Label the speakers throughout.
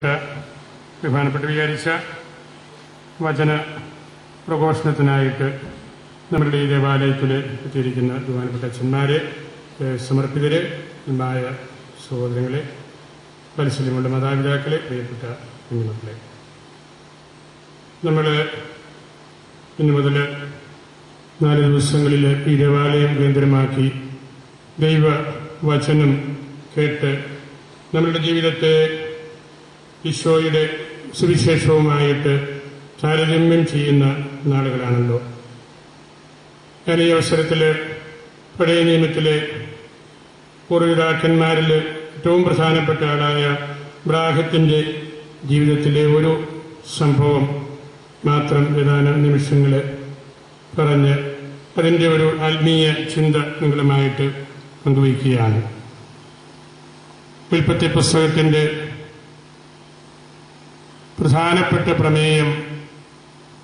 Speaker 1: ബഹുമാനപ്പെട്ട വിചാരിച്ച വചന പ്രഘോഷണത്തിനായിട്ട് നമ്മുടെ ഈ ദേവാലയത്തിൽ എത്തിയിരിക്കുന്ന ബഹുമാനപ്പെട്ട അച്ഛന്മാരെ, സമർപ്പിതരെ, ായ സഹോദരങ്ങളെ, പരിശീലനമുള്ള മാതാപിതാക്കളെ, പ്രിയപ്പെട്ട കുഞ്ഞുമക്കളെ, നമ്മൾ ഇന്നു മുതൽ 4 ദിവസങ്ങളിൽ ഈ ദേവാലയം കേന്ദ്രമാക്കി ദൈവവചനം കേട്ട് നമ്മളുടെ ജീവിതത്തെ ഈശോയുടെ സുവിശേഷവുമായിട്ട് താരതമ്യം ചെയ്യുന്ന നാളുകളാണല്ലോ. ഞാൻ ഈ അവസരത്തിൽ പഴയ നിയമത്തിലെ പൂർവ്വപിതാക്കന്മാരിൽ ഏറ്റവും പ്രധാനപ്പെട്ട ആളായ അബ്രാഹത്തിന്റെ ജീവിതത്തിലെ ഒരു സംഭവം മാത്രം ഏതാനും നിമിഷങ്ങൾ പറഞ്ഞ് അതിൻ്റെ ഒരു ആത്മീയ ചിന്ത നിങ്ങളുമായിട്ട് പങ്കുവയ്ക്കുകയാണ്. ഉൽപ്പത്തി പുസ്തകത്തിന്റെ പ്രധാനപ്പെട്ട പ്രമേയം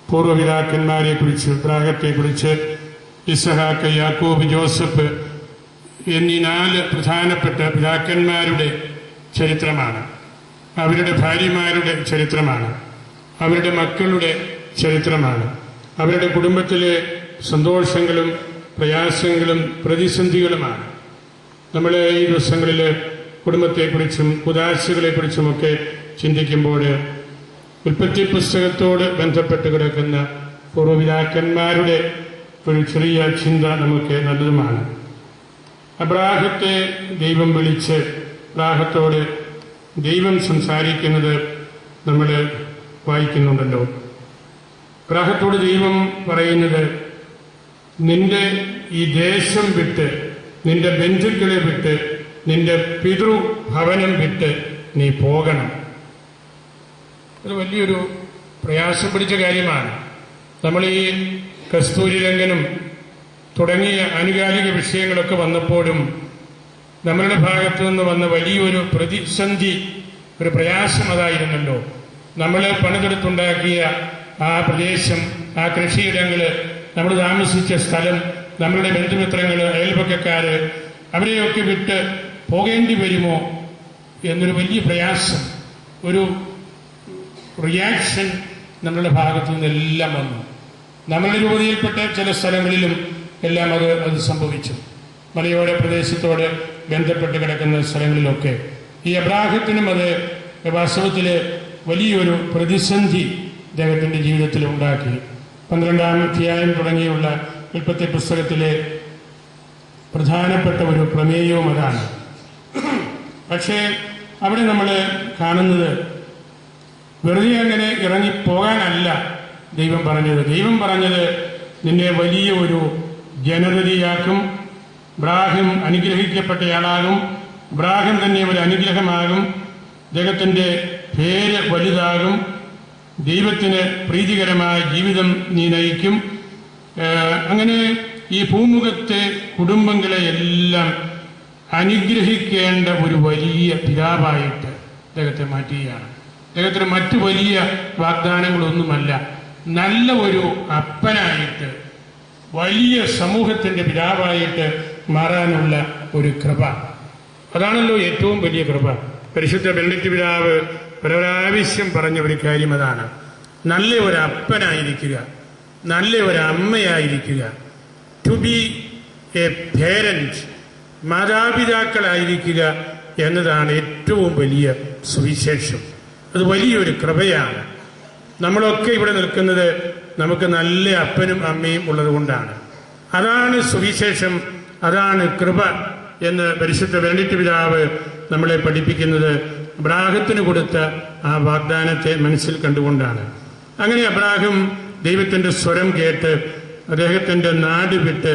Speaker 1: പൂർവ്വപിതാക്കന്മാരെക്കുറിച്ച്, അബ്രാഹത്തെക്കുറിച്ച്, ഇസഹാക്ക്, യാക്കോബ്, ജോസഫ് എന്നീ 4 പ്രധാനപ്പെട്ട പിതാക്കന്മാരുടെ ചരിത്രമാണ്. അവരുടെ ഭാര്യമാരുടെ ചരിത്രമാണ്. അവരുടെ മക്കളുടെ ചരിത്രമാണ്. അവരുടെ കുടുംബത്തിലെ സന്തോഷങ്ങളും പ്രയാസങ്ങളും പ്രതിസന്ധികളുമാണ്. നമ്മൾ ഈ ദിവസങ്ങളിൽ കുടുംബത്തെക്കുറിച്ചും ഉദാശകളെക്കുറിച്ചുമൊക്കെ ചിന്തിക്കുമ്പോൾ ഉൽപ്പത്തി പുസ്തകത്തോട് ബന്ധപ്പെട്ട് കിടക്കുന്ന പൂർവ്വപിതാക്കന്മാരുടെ ഒരു ചെറിയ ചിന്ത നമുക്ക് നല്ലതുമാണ്. അബ്രാഹത്തെ ദൈവം വിളിച്ച് അബ്രാഹത്തോട് ദൈവം സംസാരിക്കുന്നത് നമ്മൾ വായിക്കുന്നുണ്ടല്ലോ. അബ്രാഹത്തോട് ദൈവം പറയുന്നത്, നിന്റെ ഈ ദേശം വിട്ട്, നിന്റെ ബന്ധുക്കളെ വിട്ട്, നിന്റെ പിതൃഭവനം വിട്ട് നീ പോകണം. അത് വലിയൊരു പ്രയാസം പിടിച്ച കാര്യമാണ്. നമ്മൾ ഈ കസ്തൂരിരംഗനും തുടങ്ങിയ ആനുകാലിക വിഷയങ്ങളൊക്കെ വന്നപ്പോഴും നമ്മളുടെ ഭാഗത്തു നിന്ന് വന്ന വലിയൊരു പ്രതിസന്ധി, ഒരു പ്രയാസം അതായിരുന്നല്ലോ. നമ്മൾ പണിതെടുത്തുണ്ടാക്കിയ ആ പ്രദേശം, ആ കൃഷിയിടങ്ങള്, നമ്മൾ താമസിച്ച സ്ഥലം, നമ്മളുടെ ബന്ധുമിത്രങ്ങള്, അയൽപക്കക്കാര്, അവരെയൊക്കെ വിട്ട് പോകേണ്ടി വരുമോ എന്നൊരു വലിയ പ്രയാസം, ഒരു റിയാക്ഷൻ നമ്മളുടെ ഭാഗത്തു നിന്നെല്ലാം വന്നു. നമ്മളുടെ രൂപതയിൽപ്പെട്ട ചില സ്ഥലങ്ങളിലും എല്ലാം അത് സംഭവിച്ചു. മലയോര പ്രദേശത്തോട് ബന്ധപ്പെട്ട് കിടക്കുന്ന സ്ഥലങ്ങളിലൊക്കെ ഈ അബ്രാഹത്തിനും അത് വാസ്തവത്തിൽ വലിയൊരു പ്രതിസന്ധി അദ്ദേഹത്തിന്റെ ജീവിതത്തിൽ ഉണ്ടാക്കി. 12-ാം അധ്യായം തുടങ്ങിയുള്ള ഉൽപ്പത്തി പുസ്തകത്തിലെ പ്രധാനപ്പെട്ട ഒരു പ്രമേയവും അതാണ്. പക്ഷേ അവിടെ നമ്മൾ കാണുന്നത് വെറുതെ അങ്ങനെ ഇറങ്ങിപ്പോകാനല്ല ദൈവം പറഞ്ഞത്. ദൈവം പറഞ്ഞത്, നിന്നെ വലിയ ഒരു ജനതയാക്കും, അബ്രാഹം അനുഗ്രഹിക്കപ്പെട്ടയാളാകും, അബ്രാഹം തന്നെ ഒരു അനുഗ്രഹമാകും, അദ്ദേഹത്തിന്റെ പേര് വലുതാകും, ദൈവത്തിന് പ്രീതികരമായ ജീവിതം നീ നയിക്കും. അങ്ങനെ ഈ ഭൂമുഖത്തെ കുടുംബങ്ങളെ എല്ലാം അനുഗ്രഹിക്കേണ്ട ഒരു വലിയ പിതാവായിട്ട് അദ്ദേഹത്തെ മാറ്റുകയാണ്. അദ്ദേഹത്തിന് മറ്റു വലിയ വാഗ്ദാനങ്ങളൊന്നുമല്ല, നല്ല ഒരു അപ്പനായിട്ട്, വലിയ സമൂഹത്തിന്റെ പിതാവായിട്ട് മാറാനുള്ള ഒരു കൃപ. അതാണല്ലോ ഏറ്റവും വലിയ കൃപ. പരിശുദ്ധ ബെനഡിക്ട് പിതാവ് ഒരാവശ്യം പറഞ്ഞ ഒരു കാര്യം അതാണ്. നല്ല ഒരു അപ്പനായിരിക്കുക, നല്ല ഒരു അമ്മയായിരിക്കുക. ടു ബി എ പേരന്റ്, മാതാപിതാക്കളായിരിക്കുക എന്നതാണ് ഏറ്റവും വലിയ സുവിശേഷം. അത് വലിയൊരു കൃപയാണ്. നമ്മളൊക്കെ ഇവിടെ നിൽക്കുന്നത് നമുക്ക് നല്ല അപ്പനും അമ്മയും ഉള്ളത് കൊണ്ടാണ്. അതാണ് സുവിശേഷം, അതാണ് കൃപ എന്ന് പരിശുദ്ധ ബെനഡിക്ട് പിതാവ് നമ്മളെ പഠിപ്പിക്കുന്നത് അബ്രാഹത്തിന് കൊടുത്ത ആ വാഗ്ദാനത്തെ മനസ്സിൽ കണ്ടുകൊണ്ടാണ്. അങ്ങനെ അബ്രാഹം ദൈവത്തിന്റെ സ്വരം കേട്ട് അദ്ദേഹത്തിന്റെ നാട് വിട്ട്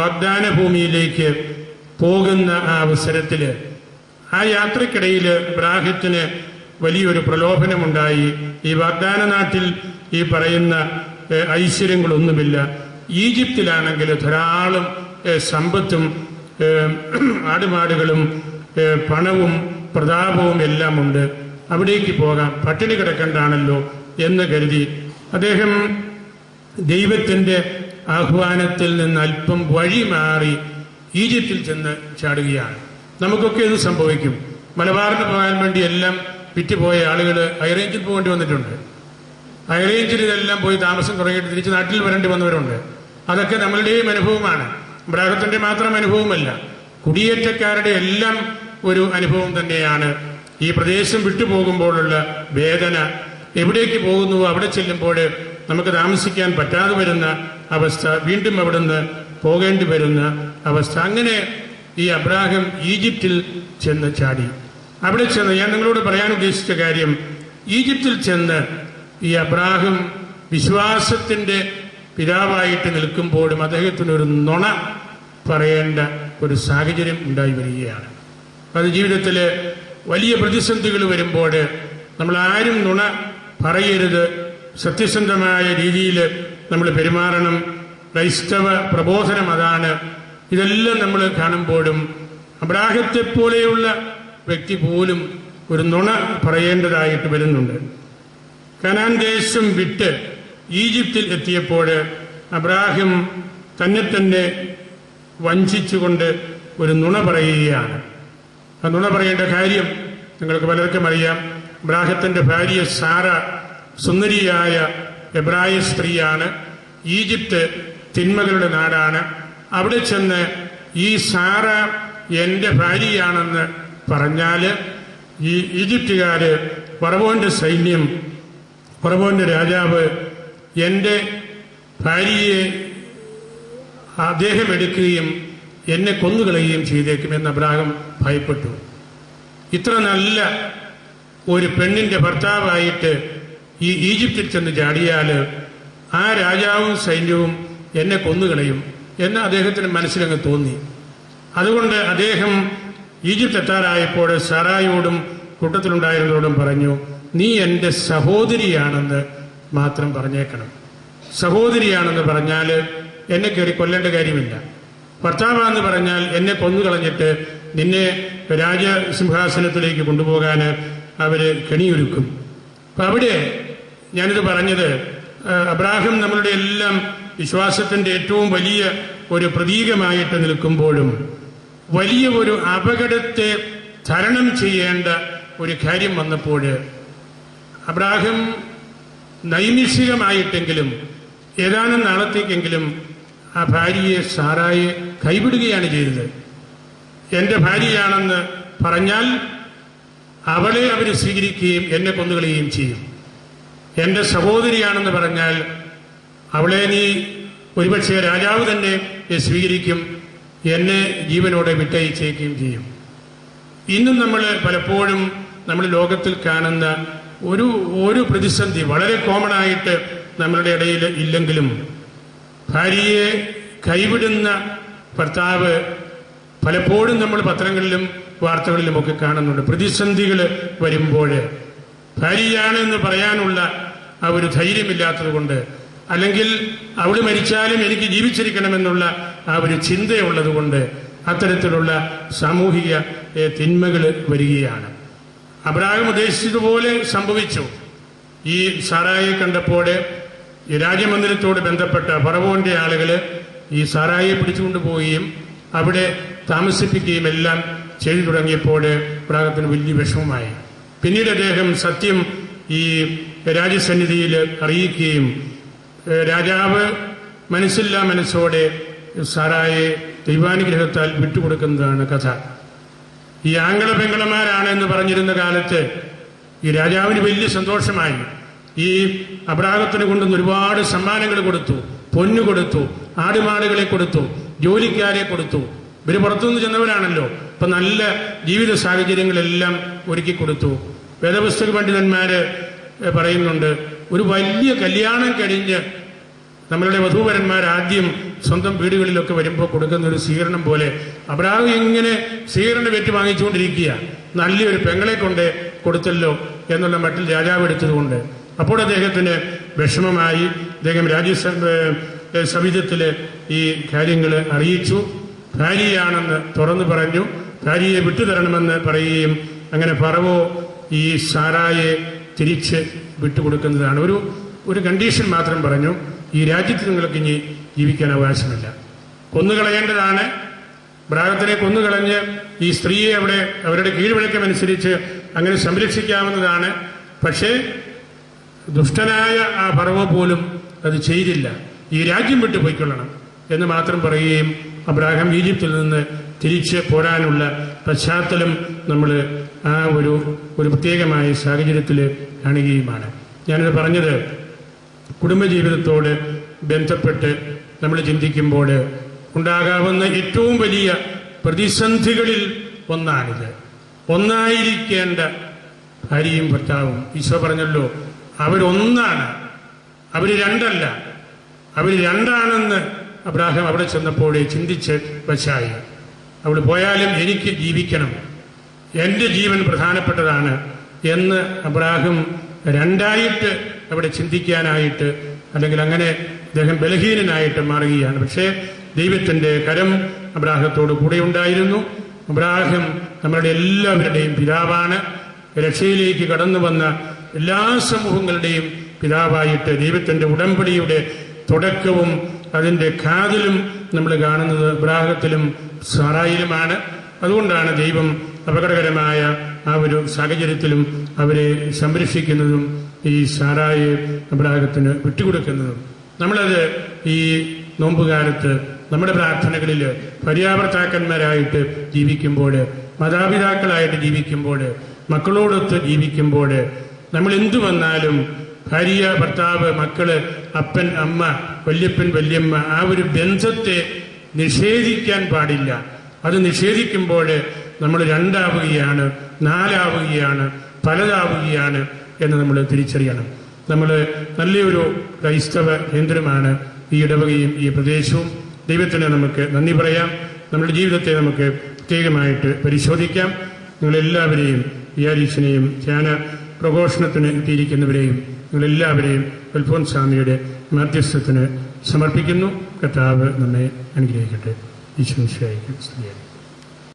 Speaker 1: വാഗ്ദാന ഭൂമിയിലേക്ക് പോകുന്ന ആ അവസരത്തില്, ആ യാത്രക്കിടയിൽ അബ്രാഹത്തിന് വലിയൊരു പ്രലോഭനമുണ്ടായി. ഈ വാഗ്ദാന നാട്ടിൽ ഈ പറയുന്ന ഐശ്വര്യങ്ങളൊന്നുമില്ല. ഈജിപ്തിലാണെങ്കിൽ ധാരാളം സമ്പത്തും ആടുമാടുകളും പണവും പ്രതാപവും എല്ലാം ഉണ്ട്, അവിടേക്ക് പോകാം, പട്ടിണി കിടക്കണ്ടാണല്ലോ എന്ന് കരുതി അദ്ദേഹം ദൈവത്തിന്റെ ആഹ്വാനത്തിൽ നിന്ന് അല്പം വഴി മാറി ഈജിപ്തിൽ ചെന്ന് ചാടുകയാണ്. നമുക്കൊക്കെ ഇത് സംഭവിക്കും. മലബാറിന് പോകാൻ വേണ്ടി എല്ലാം വിറ്റുപോയ ആളുകൾ ഹൈറേഞ്ചിൽ പോകേണ്ടി വന്നിട്ടുണ്ട്. ഹൈറേഞ്ചിൽ ഇതെല്ലാം പോയി താമസം തുടങ്ങിയിട്ട് തിരിച്ച് നാട്ടിൽ വരേണ്ടി വന്നവരുണ്ട്. അതൊക്കെ നമ്മളുടെയും അനുഭവമാണ്, അബ്രാഹത്തിന്റെ മാത്രം അനുഭവമല്ല, കുടിയേറ്റക്കാരുടെ എല്ലാം ഒരു അനുഭവം തന്നെയാണ്. ഈ പ്രദേശം വിട്ടുപോകുമ്പോഴുള്ള വേദന, എവിടേക്ക് പോകുന്നുവോ അവിടെ ചെല്ലുമ്പോൾ നമുക്ക് താമസിക്കാൻ പറ്റാതെ വരുന്ന അവസ്ഥ, വീണ്ടും അവിടുന്ന് പോകേണ്ടി വരുന്ന അവസ്ഥ. അങ്ങനെ ഈ അബ്രാഹം ഈജിപ്തിൽ ചെന്ന് ചാടി. അവിടെ ചെന്ന് ഞാൻ നിങ്ങളോട് പറയാൻ ഉദ്ദേശിച്ച കാര്യം, ഈജിപ്തിൽ ചെന്ന് ഈ അബ്രാഹം വിശ്വാസത്തിന്റെ പിതാവായിട്ട് നിൽക്കുമ്പോഴും അദ്ദേഹത്തിനൊരു നുണ പറയേണ്ട ഒരു സാഹചര്യം ഉണ്ടായി വരികയാണ്. അത് ജീവിതത്തിൽ വലിയ പ്രതിസന്ധികൾ വരുമ്പോൾ നമ്മൾ ആരും നുണ പറയരുത്, സത്യസന്ധമായ രീതിയിൽ നമ്മൾ പെരുമാറണം. ക്രൈസ്തവ പ്രബോധനം അതാണ്. ഇതെല്ലാം നമ്മൾ കാണുമ്പോഴും അബ്രാഹത്തെ പോലെയുള്ള വ്യക്തി പോലും ഒരു നുണ പറയേണ്ടതായിട്ട് വരുന്നുണ്ട്. കനാൻ ദേശം വിട്ട് ഈജിപ്തിൽ എത്തിയപ്പോൾ അബ്രാഹം തന്നെ വഞ്ചിച്ചുകൊണ്ട് ഒരു നുണ പറയുകയാണ്. ആ നുണ പറയേണ്ട കാര്യം നിങ്ങൾക്ക് പലർക്കും അറിയാം. അബ്രാഹത്തിന്റെ ഭാര്യ സാറ സുന്ദരിയായ എബ്രായ സ്ത്രീയാണ്. ഈജിപ്ത് തിന്മകളുടെ നാടാണ്. അവിടെ ചെന്ന് ഈ സാറ എന്റെ ഭാര്യയാണെന്ന് പറഞ്ഞാൽ ഈ ഈജിപ്തുകാര്, ഫറവോന്റെ സൈന്യം, ഫറവോന്റെ രാജാവ് എന്റെ ഭാര്യയെ അദ്ദേഹം എടുക്കുകയും എന്നെ കൊന്നുകളയുകയും ചെയ്തേക്കുമെന്ന് അബ്രാഹം ഭയപ്പെട്ടു. ഇത്ര നല്ല ഒരു പെണ്ണിന്റെ ഭർത്താവായിട്ട് ഈ ഈജിപ്തിൽ ചെന്ന് ചാടിയാൽ ആ രാജാവും സൈന്യവും എന്നെ കൊന്നുകളയും എന്ന് അദ്ദേഹത്തിന് മനസ്സിലങ്ങ് തോന്നി. അതുകൊണ്ട് അദ്ദേഹം ഈജിപ്ത് എത്താറായപ്പോൾ സാറായോടും കൂട്ടത്തിലുണ്ടായിരുന്നവരോടും പറഞ്ഞു, നീ എൻ്റെ സഹോദരിയാണെന്ന് മാത്രം പറഞ്ഞേക്കണം. സഹോദരിയാണെന്ന് പറഞ്ഞാൽ എന്നെ കയറി കൊല്ലേണ്ട കാര്യമില്ല. ഭർത്താവാന്ന് പറഞ്ഞാൽ എന്നെ കൊന്നുകളഞ്ഞിട്ട് നിന്നെ രാജസിംഹാസനത്തിലേക്ക് കൊണ്ടുപോകാൻ അവര് കെണിയൊരുക്കും. അപ്പൊ അവിടെ ഞാനിത് പറഞ്ഞത്, അബ്രാഹം നമ്മളുടെ എല്ലാം വിശ്വാസത്തിന്റെ ഏറ്റവും വലിയ ഒരു പ്രതീകമായിട്ട് നിൽക്കുമ്പോഴും വലിയ ഒരു അപകടത്തെ തരണം ചെയ്യേണ്ട ഒരു കാര്യം വന്നപ്പോൾ അബ്രാഹം നൈമിഷികമായിട്ടെങ്കിലും ഏതാനും നാളത്തേക്കെങ്കിലും ആ ഭാര്യയെ സാറായെ കൈവിടുകയാണ് ചെയ്തത്. എന്റെ ഭാര്യയാണെന്ന് പറഞ്ഞാൽ അവളെ അവർ സ്വീകരിക്കുകയും എന്നെ കൊന്നുകളയുകയും ചെയ്യും. എന്റെ സഹോദരിയാണെന്ന് പറഞ്ഞാൽ അവളെ നീ ഒരുപക്ഷെ രാജാവ് തന്നെ സ്വീകരിക്കും, എന്നെ ജീവനോടെ വിട്ടയച്ചേക്കുകയും ചെയ്യും. ഇന്നും നമ്മൾ പലപ്പോഴും നമ്മൾ ലോകത്തിൽ കാണുന്ന ഒരു പ്രതിസന്ധി വളരെ കോമൺ ആയിട്ട് നമ്മളുടെ ഇടയിൽ ഇല്ലെങ്കിലും ഭാര്യയെ കൈവിടുന്ന ഭർത്താവ് പലപ്പോഴും നമ്മൾ പത്രങ്ങളിലും വാർത്തകളിലുമൊക്കെ കാണുന്നുണ്ട്. പ്രതിസന്ധികൾ വരുമ്പോൾ ഭാര്യയാണ് എന്ന് പറയാനുള്ള ആ ഒരു ധൈര്യമില്ലാത്തത് കൊണ്ട്, അല്ലെങ്കിൽ അവൾ മരിച്ചാലും എനിക്ക് ജീവിച്ചിരിക്കണമെന്നുള്ള ആ ഒരു ചിന്തയുള്ളത് കൊണ്ട് അത്തരത്തിലുള്ള സാമൂഹിക തിന്മകൾ വരികയാണ്. അബ്രാഹം ഉദ്ദേശിച്ചതുപോലെ സംഭവിച്ചു. ഈ സാറായെ കണ്ടപ്പോൾ ഈ രാജമന്ദിരത്തോട് ബന്ധപ്പെട്ട ഫറവോന്റെ ആളുകൾ ഈ സാറായെ പിടിച്ചുകൊണ്ടു പോവുകയും അവിടെ താമസിപ്പിക്കുകയും എല്ലാം ചെയ്തു തുടങ്ങിയപ്പോൾ അബ്രാഹത്തിന് വലിയ വിഷമമായി. പിന്നീട് അദ്ദേഹം സത്യം ഈ രാജസന്നിധിയിൽ അറിയിക്കുകയും രാജാവ് മനസ്സില്ലാ മനസ്സോടെ സാറായെ ദൈവാനുഗ്രഹത്താൽ വിട്ടുകൊടുക്കുന്നതാണ് കഥ. ഈ ആംഗള പെങ്ങളമാരാണ് എന്ന് പറഞ്ഞിരുന്ന കാലത്ത് ഈ രാജാവിന് വലിയ സന്തോഷമായി. ഈ അബ്രാഹത്തിന് കൊണ്ടുവന്ന് ഒരുപാട് സമ്മാനങ്ങൾ കൊടുത്തു, പൊന്നു കൊടുത്തു, ആടുമാടുകളെ കൊടുത്തു, ജോലിക്കാരെ കൊടുത്തു. ഇവര് പുറത്തുനിന്ന് ചെന്നവരാണല്ലോ. ഇപ്പൊ നല്ല ജീവിത സാഹചര്യങ്ങളെല്ലാം ഒരുക്കി കൊടുത്തു. വേദപുസ്തക പണ്ഡിതന്മാര് പറയുന്നുണ്ട്, ഒരു വലിയ കല്യാണം കഴിഞ്ഞ് നമ്മളുടെ വധൂവരന്മാർ ആദ്യം സ്വന്തം വീടുകളിലൊക്കെ വരുമ്പോൾ കൊടുക്കുന്ന ഒരു സ്വീകരണം പോലെ അബ്രാഹം ഇങ്ങനെ സ്വീകരണം വെറ്റി വാങ്ങിച്ചുകൊണ്ടിരിക്കുക. നല്ലൊരു പെങ്ങളെ കൊണ്ട് കൊടുത്തല്ലോ എന്നുള്ള മട്ടിൽ രാജാവ് എടുത്തതുകൊണ്ട് അപ്പോൾ അദ്ദേഹത്തിന് വിഷമമായി. അദ്ദേഹം രാജ്യസഭയില് ഈ കാര്യങ്ങൾ അറിയിച്ചു. ഭാര്യയാണെന്ന് തുറന്നു പറഞ്ഞു. ഭാര്യയെ വിട്ടുതരണമെന്ന് പറയുകയും അങ്ങനെ ഫറവോ ഈ സാറായെ തിരിച്ച് വിട്ടുകൊടുക്കുന്നതാണ്. ഒരു കണ്ടീഷൻ മാത്രം പറഞ്ഞു, ഈ രാജ്യത്ത് നിങ്ങൾക്ക് ഇനി ജീവിക്കാൻ അവകാശമില്ല, കൊന്നുകളയേണ്ടതാണ്. അബ്രാഹത്തിനെ കൊന്നുകളഞ്ഞ് ഈ സ്ത്രീയെ അവരുടെ കീഴ്വഴക്കമനുസരിച്ച് അങ്ങനെ സംരക്ഷിക്കാവുന്നതാണ്. പക്ഷേ ദുഷ്ടനായ ആ ഫറവോ പോലും അത് ചെയ്തില്ല. ഈ രാജ്യം വിട്ടു പോയിക്കൊള്ളണം എന്ന് മാത്രം പറയുകയും അബ്രാഹാം ഈജിപ്തിൽ നിന്ന് തിരിച്ച് പോരാനുള്ള പശ്ചാത്തലം നമ്മൾ ആ ഒരു പ്രത്യേകമായ സാഹചര്യത്തിൽ കാണുകയുമാണ്. ഞാനിത് പറഞ്ഞത് കുടുംബജീവിതത്തോട് ബന്ധപ്പെട്ട് നമ്മൾ ചിന്തിക്കുമ്പോൾ ഉണ്ടാകാവുന്ന ഏറ്റവും വലിയ പ്രതിസന്ധികളിൽ ഒന്നാണിത്. ഒന്നായിരിക്കേണ്ട ഭാര്യയും ഭർത്താവും. ഈശോ പറഞ്ഞല്ലോ, അവരൊന്നാണ്, അവർ രണ്ടല്ല. അവർ രണ്ടാണെന്ന് അബ്രാഹാം അവിടെ ചെന്നപ്പോൾ ചിന്തിച്ച് വച്ചായി. അവൾ പോയാലും എനിക്ക് ജീവിക്കണം, എൻ്റെ ജീവൻ പ്രധാനപ്പെട്ടതാണ് എന്ന് അബ്രാഹാം രണ്ടായിട്ട് അവിടെ ചിന്തിക്കാനായിട്ട്, അല്ലെങ്കിൽ അങ്ങനെ അദ്ദേഹം ബലഹീനനായിട്ട് മാറുകയാണ്. പക്ഷേ ദൈവത്തിൻ്റെ കരം അബ്രാഹത്തോട് കൂടെ ഉണ്ടായിരുന്നു. അബ്രാഹാം നമ്മളുടെ എല്ലാവരുടെയും പിതാവാണ്. രക്ഷയിലേക്ക് കടന്നു വന്ന എല്ലാ സമൂഹങ്ങളുടെയും പിതാവായിട്ട് ദൈവത്തിൻ്റെ ഉടമ്പടിയുടെ തുടക്കവും അതിൻ്റെ കാതലും നമ്മൾ കാണുന്നത് അബ്രാഹത്തിലും സാറായിലുമാണ്. അതുകൊണ്ടാണ് ദൈവം അപകടകരമായ ആ ഒരു സാഹചര്യത്തിലും അവരെ സംരക്ഷിക്കുന്നതും ഈ സാറായെ അബ്രാഹത്തിന് വിട്ടുകൊടുക്കുന്നതും. നമ്മളത് ഈ നോമ്പുകാലത്ത് നമ്മുടെ പ്രാർത്ഥനകളിൽ ഭാര്യാഭർത്താക്കന്മാരായിട്ട് ജീവിക്കുമ്പോൾ, മാതാപിതാക്കളായിട്ട് ജീവിക്കുമ്പോൾ, മക്കളോടൊത്ത് ജീവിക്കുമ്പോൾ, നമ്മൾ എന്തു വന്നാലും ഭാര്യ, ഭർത്താവ്, മക്കള്, അപ്പൻ, അമ്മ, വല്യപ്പൻ, വല്യമ്മ, ആ ഒരു ബന്ധത്തെ നിഷേധിക്കാൻ പാടില്ല. അത് നിഷേധിക്കുമ്പോൾ നമ്മൾ രണ്ടാവുകയാണ്, നാലാവുകയാണ്, പലതാവുകയാണ് എന്ന് നമ്മൾ തിരിച്ചറിയണം. നമ്മൾ നല്ലൊരു ക്രൈസ്തവ കേന്ദ്രമാണ് ഈ ഇടവകയും ഈ പ്രദേശവും. ദൈവത്തിന് നമുക്ക് നന്ദി പറയാം. നമ്മുടെ ജീവിതത്തെ നമുക്ക് പ്രത്യേകമായിട്ട് പരിശോധിക്കാം. നിങ്ങളെല്ലാവരെയും, വിയാരീച്ചനെയും ധ്യാന പ്രഘോഷണത്തിന് എത്തിയിരിക്കുന്നവരെയും നിങ്ങളെല്ലാവരെയും അൽഫോൻസാമിയുടെ മധ്യസ്ഥത്തിന് സമർപ്പിക്കുന്നു. കർത്താവ് നമ്മെ അനുഗ്രഹിക്കട്ടെ. ഈശോ മിശിഹായ്ക്ക് സ്തുതി.